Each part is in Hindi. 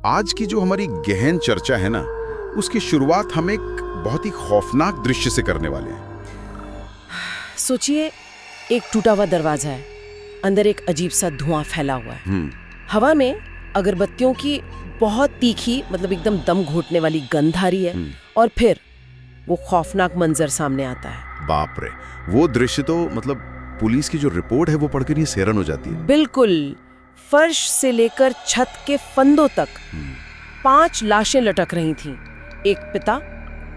आज की जो हमारी गहन चर्चा है ना, उसकी शुरुआत हम एक बहुत ही खौफनाक दृश्य से करने वाले हैं। सोचिए, एक टूटा हुआ दरवाजा है, अंदर एक अजीब सा धुआं फैला हुआ है। हवा में अगरबत्तियों की बहुत तीखी, मतलब एकदम दम घोटने वाली गंध आ रही है। और फिर वो खौफनाक मंजर सामने आता है। बाप रे, वो दृश्य तो मतलब पुलिस की जो रिपोर्ट है वो पढ़कर ही हैरान हो जाती है। बिल्कुल, फर्श से लेकर छत के फंदों तक 5 लाशें लटक रही थीं। एक पिता,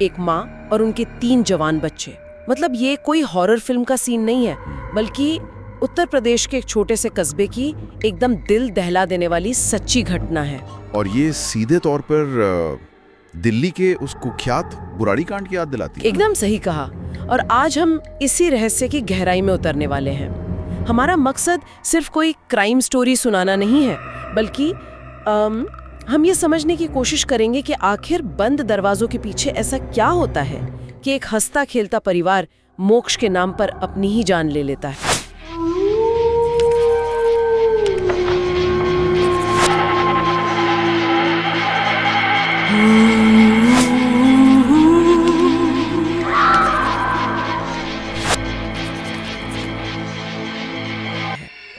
एक माँ और उनके 3 जवान बच्चे। मतलब ये कोई हॉरर फिल्म का सीन नहीं है, बल्कि उत्तर प्रदेश के एक छोटे से कस्बे की एकदम दिल दहला देने वाली सच्ची घटना है। और ये सीधे तौर पर दिल्ली के उस कुख्यात बुराड़ी कांड की याद दिलाती है। एकदम सही कहा। और आज हम इसी रहस्य की गहराई में उतरने वाले हैं। हमारा मकसद सिर्फ कोई क्राइम स्टोरी सुनाना नहीं है, बल्कि हम ये समझने की कोशिश करेंगे कि आखिर बंद दरवाजों के पीछे ऐसा क्या होता है कि एक हंसता खेलता परिवार मोक्ष के नाम पर अपनी ही जान ले लेता है।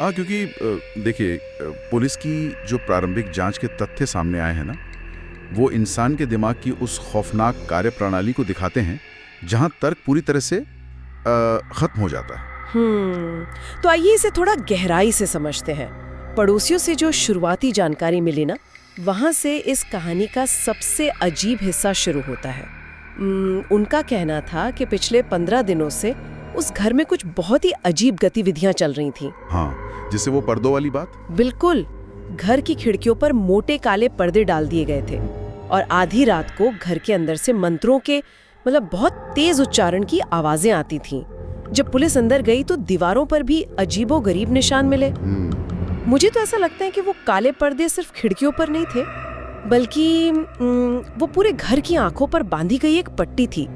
क्योंकि देखिए, पुलिस की जो प्रारंभिक जांच के तथ्य सामने आए हैं ना, वो इंसान के दिमाग की उस खौफनाक कार्यप्रणाली को दिखाते हैं जहां तर्क पूरी तरह से खत्म हो जाता है। तो आइए इसे थोड़ा गहराई से समझते हैं। पड़ोसियों से जो शुरुआती जानकारी मिली ना, वहां से इस कहानी का सबसे अजीब हिस्सा शुरू होता है। उनका कहना था कि पिछले 15 दिनों से उस घर में कुछ बहुत ही अजीब गतिविधियां चल रही थीं। हाँ, जिससे वो पर्दों वाली बात। बिल्कुल, घर की खिड़कियों पर मोटे काले पर्दे डाल दिए गए थे और आधी रात को घर के अंदर से मंत्रों के मतलब बहुत तेज उच्चारण की आवाजें आती थीं। जब पुलिस अंदर गई तो दीवारों पर भी अजीबोगरीब निशान मिले। मुझे तो ऐसा लगता है कि वो काले पर्दे सिर्फ खिड़कियों पर नहीं थे, बल्कि वो पूरे घर की आंखों पर बांधी गई एक पट्टी थी,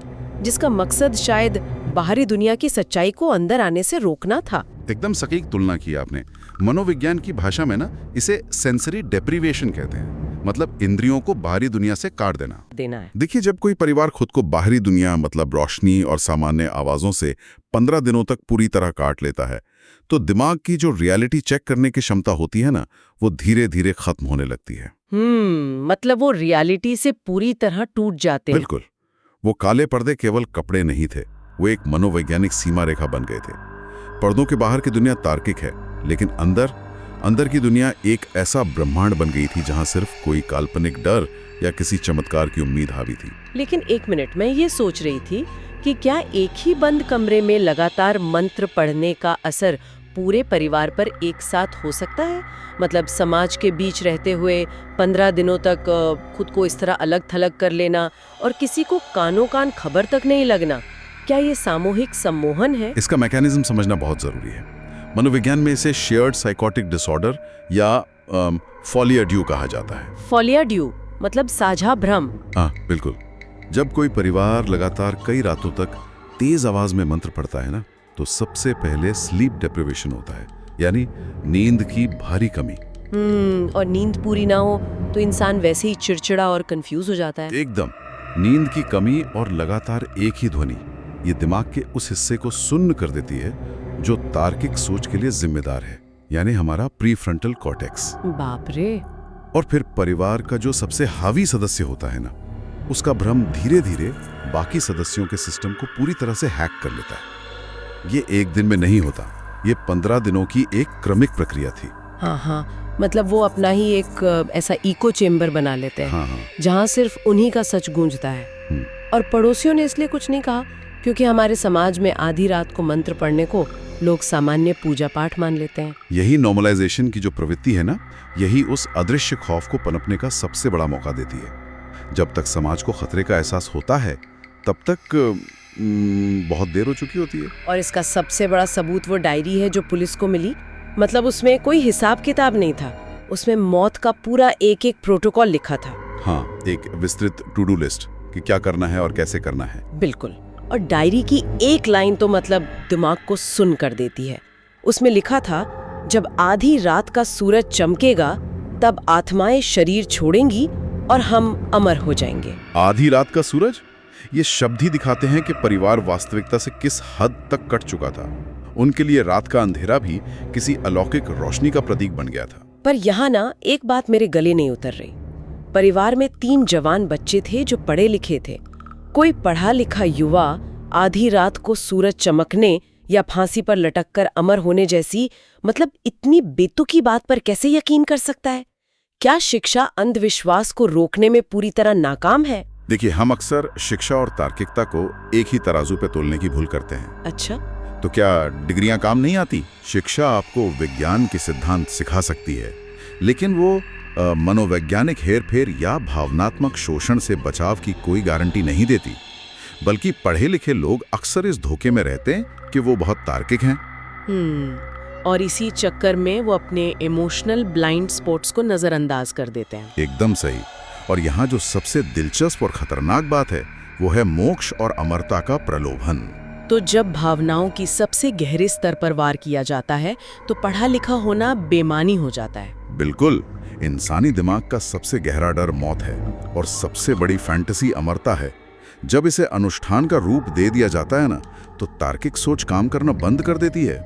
जिसका मकसद शायद बाहरी दुनिया की सच्चाई को अंदर आने से रोकना था। एकदम सटीक तुलना की आपने। मनोविज्ञान की भाषा में ना इसे सेंसरी डेप्रिवेशन कहते हैं, मतलब इंद्रियों को बाहरी दुनिया से काट देना है। देखिए, जब कोई परिवार खुद को बाहरी दुनिया मतलब रोशनी और सामान्य आवाजों से 15 दिनों तक पूरी तरह काट लेता है, तो दिमाग की जो रियलिटी चेक करने की क्षमता होती है ना, वो धीरे धीरे खत्म होने लगती है। मतलब वो रियलिटी से पूरी तरह टूट जाते हैं। बिल्कुल, वो काले पर्दे केवल कपड़े नहीं थे, वो एक मनोवैज्ञानिक सीमा रेखा बन गए थे। पर्दों के बाहर की दुनिया तार्किक है, लेकिन अंदर की दुनिया एक ऐसा ब्रह्मांड बन गई थी जहां सिर्फ कोई काल्पनिक डर या किसी चमत्कार की उम्मीद हावी थी। लेकिन एक मिनट, मैं ये सोच रही थी कि क्या एक ही बंद कमरे में लगातार मंत्र पढ़ने का असर पूरे परिवार पर एक साथ हो सकता है? मतलब समाज के बीच रहते हुए 15 दिनों तक खुद को इस तरह अलग थलग कर लेना और किसी को कानों कान खबर तक नहीं लगना, क्या ये सामूहिक सम्मोहन है? इसका मैकेनिज्म समझना बहुत जरूरी है। मनोविज्ञान में इसे शेयर्ड साइकोटिक डिसऑर्डर या फोलिया ड्यू कहा जाता है। फोलिया ड्यू मतलब साझा भ्रम। हाँ, बिल्कुल। जब कोई परिवार लगातार कई रातों तक तेज आवाज में मंत्र पढ़ता है ना, तो सबसे पहले स्लीप डेप्रिवेशन होता है, यानी नींद की भारी कमी। और नींद पूरी ना हो तो इंसान वैसे ही चिड़चिड़ा और कंफ्यूज हो जाता है। एकदम, नींद की कमी और लगातार एक ही ध्वनि ये दिमाग के उस हिस्से को सुन्न कर देती है जो तार्किक सोच के लिए जिम्मेदार है, यानी हमारा प्रीफ्रंटल कॉर्टेक्स। बाप रे। और फिर परिवार का जो सबसे हावी सदस्य होता है ना, उसका भ्रम धीरे धीरे बाकी सदस्यों के सिस्टम को पूरी तरह से हैक कर लेता है। ये एक दिन में नहीं होता, ये 15 दिनों की एक क्रमिक प्रक्रिया थी। हाँ, मतलब वो अपना ही एक ऐसा इको चेम्बर बना लेते हैं। हाँ। जहाँ सिर्फ उन्हीं का सच गूंजता है। और पड़ोसियों ने इसलिए कुछ नहीं कहा क्योंकि हमारे समाज में आधी रात को मंत्र पढ़ने को लोग सामान्य पूजा पाठ मान लेते हैं। यही नॉर्मलाइजेशन की जो प्रवृत्ति है ना, यही उस अदृश्य खौफ को पनपने का सबसे बड़ा मौका देती है। जब तक समाज को खतरे का एहसास होता है, तब तक बहुत देर हो चुकी होती है। और इसका सबसे बड़ा सबूत वो डायरी है जो पुलिस को मिली। मतलब उसमें कोई हिसाब किताब नहीं था, उसमें मौत का पूरा एक एक प्रोटोकॉल लिखा था। हाँ, एक विस्तृत टू डू लिस्ट कि क्या करना है और कैसे करना है। बिल्कुल। और डायरी की एक लाइन तो मतलब दिमाग को सुन्न कर देती है। उसमें लिखा था, जब आधी रात का सूरज चमकेगा तब आत्माएं शरीर छोड़ेंगी और हम अमर हो जाएंगे। आधी रात का सूरज, ये शब्द ही दिखाते हैं कि परिवार वास्तविकता से किस हद तक कट चुका था। उनके लिए रात का अंधेरा भी किसी अलौकिक रोशनी का प्रतीक बन गया था। पर यहाँ ना एक बात मेरे गले नहीं उतर रही। परिवार में 3 जवान बच्चे थे जो पढ़े लिखे थे। कोई पढ़ा लिखा युवा आधी रात को सूरज चमकने या फांसी पर लटककर अमर होने जैसी मतलब इतनी बेतुकी बात पर कैसे यकीन कर सकता है? क्या शिक्षा अंधविश्वास को रोकने में पूरी तरह नाकाम है? देखिए, हम अक्सर शिक्षा और तार्किकता को एक ही तराजू पे तोलने की भूल करते हैं। अच्छा, तो क्या डिग्रियां काम नहीं आती? शिक्षा आपको विज्ञान के सिद्धांत सिखा सकती है, लेकिन वो मनोवैज्ञानिक हेरफेर या भावनात्मक शोषण से बचाव की कोई गारंटी नहीं देती। बल्कि पढ़े लिखे लोग अक्सर इस धोखे में रहते हैं कि वो बहुत तार्किक हैं। और इसी चक्कर में वो अपने इमोशनल ब्लाइंड स्पॉट्स को नजरअंदाज कर देते हैं। एकदम सही। और यहाँ जो सबसे दिलचस्प और खतरनाक बात है वो है मोक्ष और अमरता का प्रलोभन। तो जब भावनाओं की सबसे गहरे स्तर पर वार किया जाता है तो पढ़ा लिखा होना बेमानी हो जाता है। बिल्कुल। इंसानी दिमाग का सबसे गहरा डर मौत है और सबसे बड़ी फैंटेसी अमरता है। जब इसे अनुष्ठान का रूप दे दिया जाता है ना, तो तार्किक सोच काम करना बंद कर देती है।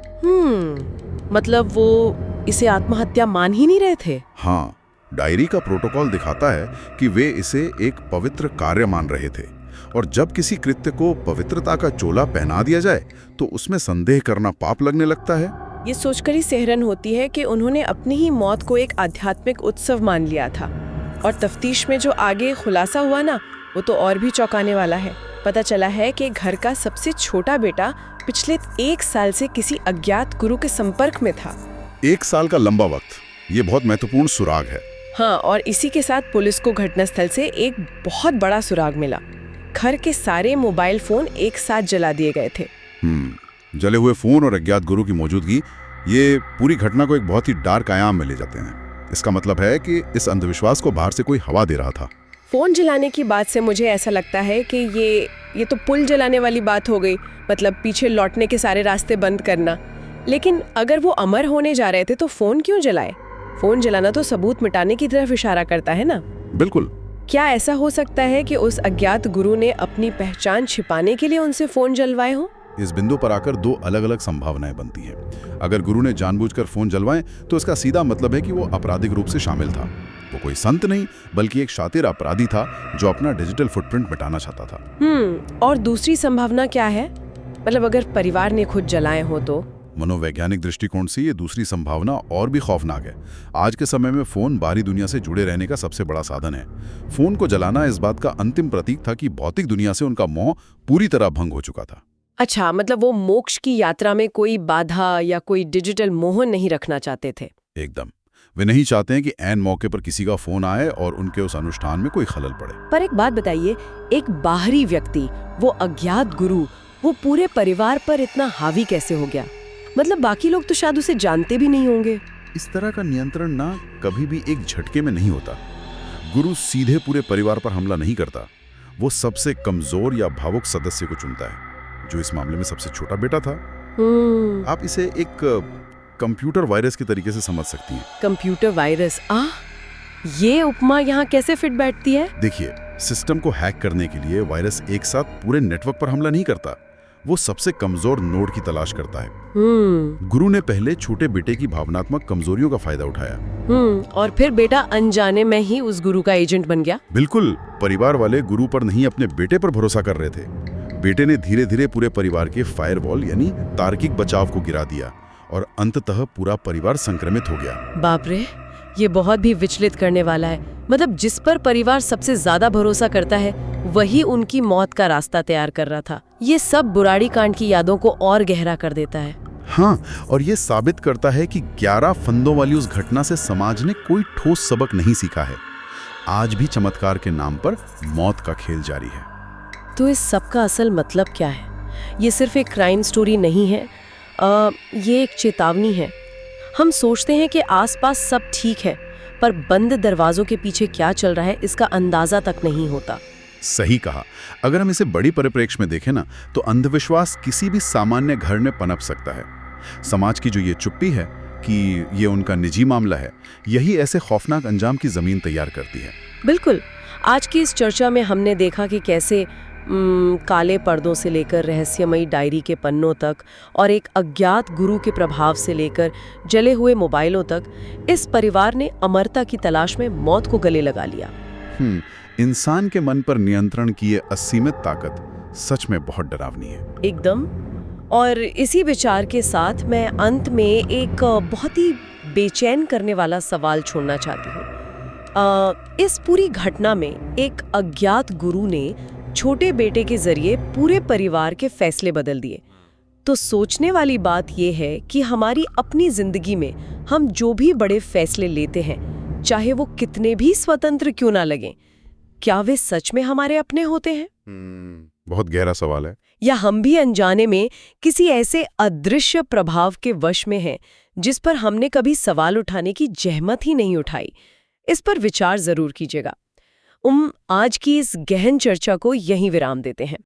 मतलब वो इसे आत्महत्या मान ही नहीं रहे थे। हाँ, डायरी का प्रोटोकॉल दिखाता है कि वे इसे एक पवित्र कार्य मान रहे थे, और जब किसी कृत्य को पवित्रता का चोला पहना दिया जाए तो उसमें संदेह करना पाप लगने लगता है। ये सोचकर ही सिहरन होती है कि उन्होंने अपनी ही मौत को एक आध्यात्मिक उत्सव मान लिया था। और तफ्तीश में जो आगे खुलासा हुआ ना, वो तो और भी चौंकाने वाला है। पता चला है कि घर का सबसे छोटा बेटा पिछले 1 साल से किसी अज्ञात गुरु के संपर्क में था। 1 साल का लंबा वक्त, ये बहुत महत्वपूर्ण सुराग है। हाँ, और इसी के साथ पुलिस को घटनास्थल से एक बहुत बड़ा सुराग मिला। घर के सारे मोबाइल फोन एक साथ जला दिए गए थे। जले हुए फोन और अज्ञात गुरु की मौजूदगी, ये पूरी घटना को एक बहुत ही डार्क आयाम में ले जाते हैं। इसका मतलब है कि इस अंधविश्वास को बाहर से कोई हवा दे रहा था। फोन जलाने की बात से मुझे ऐसा लगता है कि ये तो पुल जलाने वाली बात हो गई, मतलब पीछे लौटने के सारे रास्ते बंद करना। लेकिन अगर वो अमर होने जा रहे थे तो फोन क्यों जलाए? फोन जलाना तो सबूत मिटाने की तरफ इशारा करता है ना। बिल्कुल। क्या ऐसा हो सकता है कि उस अज्ञात गुरु ने अपनी पहचान छिपाने के लिए उनसे फोन जलवाए हो? इस बिंदु पर आकर 2 अलग-अलग संभावनाएं बनती हैं। अगर गुरु ने जानबूझकर फोन जलवाएं तो इसका सीधा मतलब है कि वो आपराधिक रूप से शामिल था। वो कोई संत नहीं, बल्कि एक शातिर अपराधी था जो अपना डिजिटल फुटप्रिंट मिटाना चाहता था। और दूसरी संभावना क्या है? मतलब अगर परिवार ने खुद जलाए हो तो? मनोवैज्ञानिक दृष्टिकोण से ये दूसरी संभावना और भी खौफनाक है। आज के समय में फोन बाहरी दुनिया से जुड़े रहने का सबसे बड़ा साधन है। फोन को जलाना इस बात का अंतिम प्रतीक था कि भौतिक दुनिया से उनका मोह पूरी तरह भंग हो चुका था। अच्छा, मतलब वो मोक्ष की यात्रा में कोई बाधा या कोई डिजिटल मोह नहीं रखना चाहते थे। एकदम। वे नहीं चाहते हैं कि ऐन मौके पर किसी का फोन आए और उनके उस अनुष्ठान में कोई खलल पड़े। पर एक बात बताइए, एक बाहरी व्यक्ति, वो अज्ञात गुरु, वो पूरे परिवार पर इतना हावी कैसे हो गया? मतलब बाकी लोग तो शायद उसे जानते भी नहीं होंगे। इस तरह का नियंत्रण ना कभी भी एक झटके में नहीं होता। गुरु सीधे पूरे परिवार पर हमला नहीं करता। वो सबसे कमजोर या भावुक सदस्य को चुनता है, जो इस मामले में सबसे छोटा बेटा था। आप इसे एक कंप्यूटर वायरस के तरीके से समझ सकती हैं। Computer virus? ये उपमा यहाँ कैसे फिट बैठती है? देखिए, सिस्टम को हैक करने के लिए वायरस एक साथ पूरे नेटवर्क पर हमला नहीं करता। वो सबसे कमजोर नोड की तलाश करता है। गुरु ने पहले छोटे बेटे की भावनात्मक कमजोरियों का फायदा उठाया। और फिर बेटा अनजाने में ही उस गुरु का एजेंट बन गया। बिल्कुल। परिवार वाले गुरु पर नहीं, अपने बेटे पर भरोसा कर रहे थे। बेटे ने धीरे धीरे पूरे परिवार के फायरवॉल यानी तार्किक बचाव को गिरा दिया और अंततः पूरा परिवार संक्रमित हो गया। बाप रे, ये बहुत भी विचलित करने वाला है। मतलब जिस पर परिवार सबसे ज्यादा भरोसा करता है वही उनकी मौत का रास्ता तैयार कर रहा था। ये सब बुराड़ी कांड की यादों को और गहरा कर देता है। हाँ, और ये साबित करता है कि 11 फंदों वाली उस घटना से समाज ने कोई ठोस सबक नहीं सीखा है। आज भी चमत्कार के नाम पर मौत का खेल जारी है। तो इस सब का असल मतलब क्या है? ये सिर्फ एक क्राइम स्टोरी नहीं है, ये एक चेतावनी है। हम सोचते हैं कि आसपास सब ठीक है, पर बंद दरवाजों के पीछे क्या चल रहा है इसका अंदाजा तक नहीं होता। सही कहा। अगर हम इसे बड़ी परिप्रेक्ष्य में देखें ना, तो अंधविश्वास किसी भी सामान्य घर में पनप सकता है। समाज की जो ये चुप्पी है, कि ये उनका निजी मामला है, यही ऐसे खौफनाक अंजाम की जमीन तैयार करती है। बिल्कुल। आज की इस चर्चा में हमने देखा कि कैसे काले पर्दों से लेकर रहस्यमयी डायरी के पन्नों तक और एक अज्ञात गुरु के प्रभाव से लेकर जले हुए मोबाइलों तक इस परिवार ने अमरता की तलाश में मौत को गले लगा लिया। इंसान के मन पर नियंत्रण की ये असीमित ताकत सच में बहुत डरावनी है। एकदम। और इसी विचार के साथ मैं अंत में एक बहुत ही बेचैन करने वाला सवाल छोड़ना चाहती हूँ। इस पूरी घटना में एक अज्ञात गुरु ने छोटे बेटे के जरिए पूरे परिवार के फैसले बदल दिए। तो सोचने वाली बात यह है कि हमारी अपनी जिंदगी में हम जो भी बड़े फैसले लेते हैं, चाहे वो कितने भी स्वतंत्र क्यों ना लगें, क्या वे सच में हमारे अपने होते हैं? बहुत गहरा सवाल है। या हम भी अनजाने में किसी ऐसे अदृश्य प्रभाव के वश में हैं जिस पर हमने कभी सवाल उठाने की जहमत ही नहीं उठाई? इस पर विचार जरूर कीजिएगा। आज की इस गहन चर्चा को यहीं विराम देते हैं।